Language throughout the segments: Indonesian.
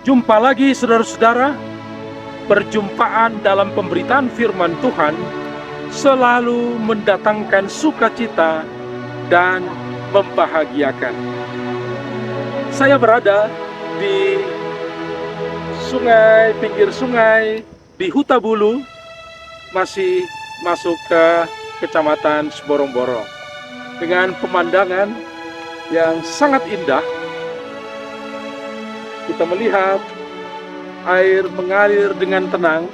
Jumpa lagi saudara-saudara, perjumpaan dalam pemberitaan firman Tuhan selalu mendatangkan sukacita dan membahagiakan. Saya berada di pinggir sungai di Hutabulu, masih masuk ke Kecamatan Seborong-Borong, dengan pemandangan yang sangat indah. Kita melihat air mengalir dengan tenang,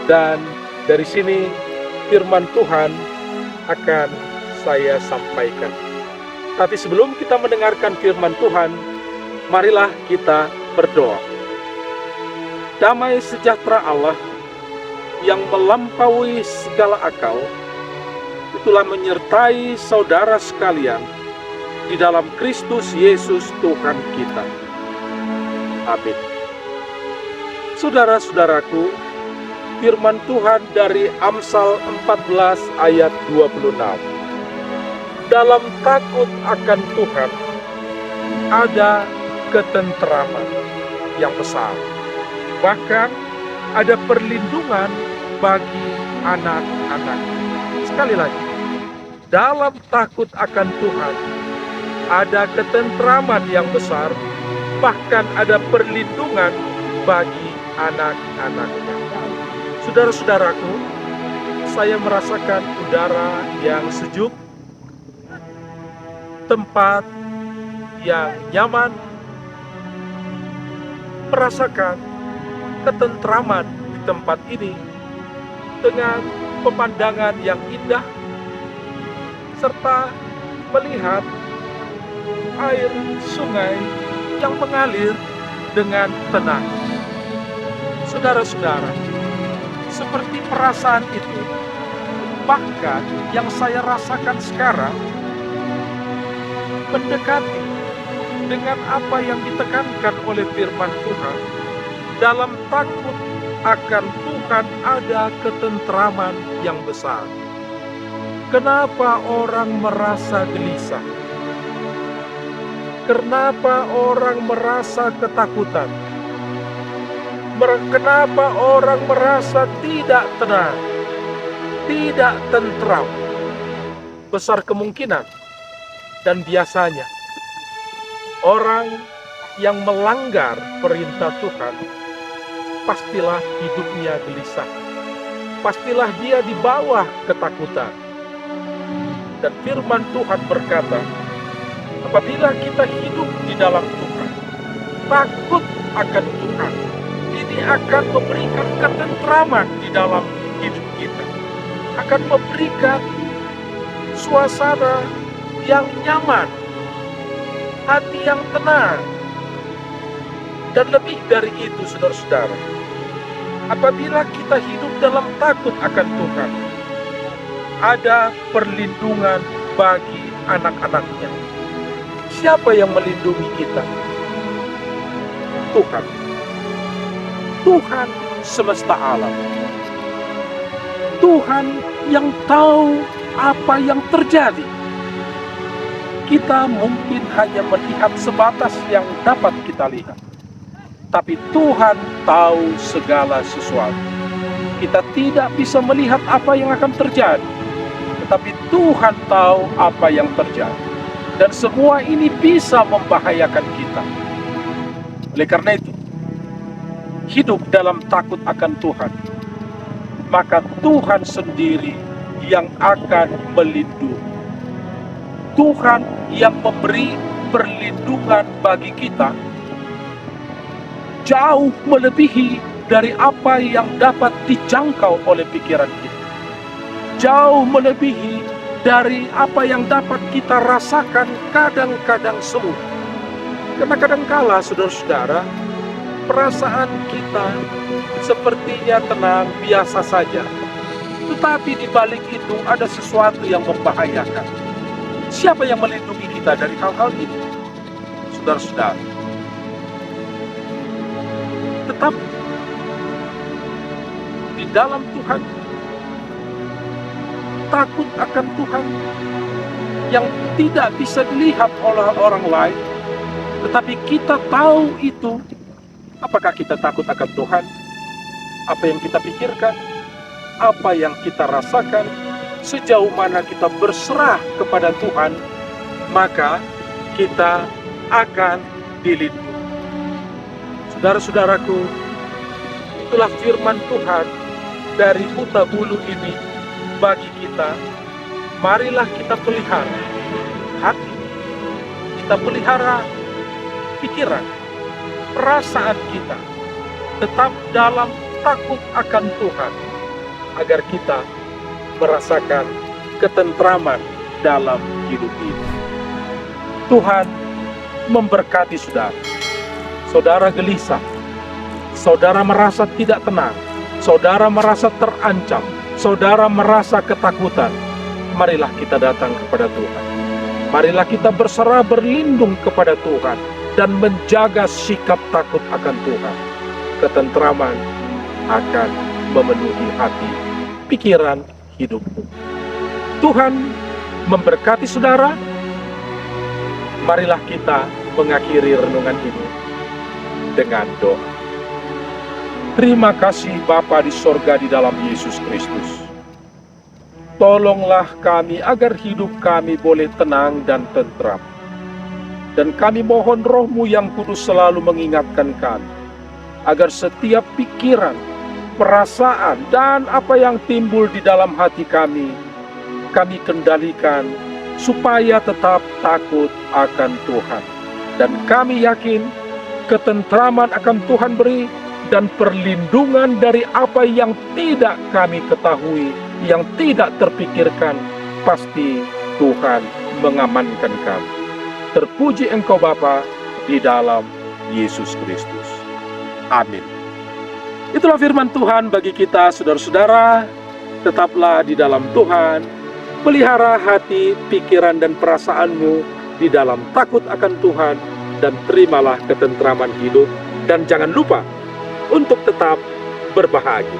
dan dari sini firman Tuhan akan saya sampaikan. Tapi sebelum kita mendengarkan firman Tuhan, marilah kita berdoa. Damai sejahtera Allah yang melampaui segala akal, itulah menyertai saudara sekalian di dalam Kristus Yesus Tuhan kita. Amin. Saudara-saudaraku, firman Tuhan dari Amsal 14 ayat 26. Dalam takut akan Tuhan ada ketenteraman yang besar. Bahkan ada perlindungan bagi anak-anak. Sekali lagi, dalam takut akan Tuhan ada ketenteraman yang besar, bahkan ada perlindungan bagi anak-anaknya. Saudara-saudaraku, saya merasakan udara yang sejuk, tempat yang nyaman, merasakan ketentraman di tempat ini dengan pemandangan yang indah, serta melihat air sungai yang mengalir dengan tenang. Saudara-saudara, seperti perasaan itu, bahkan yang saya rasakan sekarang mendekati dengan apa yang ditekankan oleh firman Tuhan. Dalam takut akan Tuhan ada ketentraman yang besar. Kenapa orang merasa gelisah? Kenapa orang merasa ketakutan? Kenapa orang merasa tidak tenang, tidak tentram? Besar kemungkinan dan biasanya orang yang melanggar perintah Tuhan, pastilah hidupnya gelisah. Pastilah dia di bawah ketakutan. Dan firman Tuhan berkata, apabila kita hidup di dalam Tuhan, takut akan Tuhan, ini akan memberikan ketentraman di dalam hidup kita. Akan memberikan suasana yang nyaman, hati yang tenang. Dan lebih dari itu, saudara-saudara, apabila kita hidup dalam takut akan Tuhan, ada perlindungan bagi anak-anaknya. Siapa yang melindungi kita? Tuhan. Tuhan semesta alam. Tuhan yang tahu apa yang terjadi. Kita mungkin hanya melihat sebatas yang dapat kita lihat. Tapi Tuhan tahu segala sesuatu. Kita tidak bisa melihat apa yang akan terjadi. Tetapi Tuhan tahu apa yang terjadi. Dan semua ini bisa membahayakan kita. Oleh karena itu, hidup dalam takut akan Tuhan, maka Tuhan sendiri yang akan melindungi. Tuhan yang memberi perlindungan bagi kita jauh melebihi dari apa yang dapat dijangkau oleh pikiran kita. Jauh melebihi dari apa yang dapat kita rasakan kadang-kadang semua. Karena kadangkala, saudara-saudara, perasaan kita sepertinya tenang, biasa saja. Tetapi di balik itu ada sesuatu yang membahayakan. Siapa yang melindungi kita dari hal-hal ini? Saudara-saudara. Tetap di dalam Tuhan, takut akan Tuhan yang tidak bisa dilihat oleh orang lain, tetapi kita tahu itu Apakah kita takut akan Tuhan? Apa yang kita pikirkan? Apa yang kita rasakan? Sejauh mana kita berserah kepada Tuhan, maka kita akan dilindungi. Saudara-saudaraku, itulah firman Tuhan dari Huta Bulu ini bagi kita. Marilah kita pelihara hati, kita pelihara pikiran, perasaan kita tetap dalam takut akan Tuhan, agar kita merasakan ketentraman dalam hidup ini. Tuhan memberkati saudara. Saudara gelisah, saudara merasa tidak tenang, saudara merasa terancam, saudara merasa ketakutan. Marilah kita datang kepada Tuhan. Marilah kita berserah berlindung kepada Tuhan dan menjaga sikap takut akan Tuhan. Ketentraman akan memenuhi hati, pikiran, hidupmu. Tuhan memberkati saudara. Marilah kita mengakhiri renungan ini dengan doa. Terima kasih Bapa di sorga di dalam Yesus Kristus. Tolonglah kami agar hidup kami boleh tenang dan tentram. Dan kami mohon Roh-Mu yang kudus selalu mengingatkan kami, agar setiap pikiran, perasaan, dan apa yang timbul di dalam hati kami kendalikan, supaya tetap takut akan Tuhan. Dan kami yakin ketentraman akan Tuhan beri, dan perlindungan dari apa yang tidak kami ketahui, yang tidak terpikirkan, pasti Tuhan mengamankan kami. Terpuji Engkau Bapa di dalam Yesus Kristus. Amin. Itulah firman Tuhan bagi kita, saudara-saudara. Tetaplah di dalam Tuhan. Pelihara hati, pikiran, dan perasaanmu di dalam takut akan Tuhan, dan terimalah ketentraman hidup. Dan jangan lupa untuk tetap berbahagia.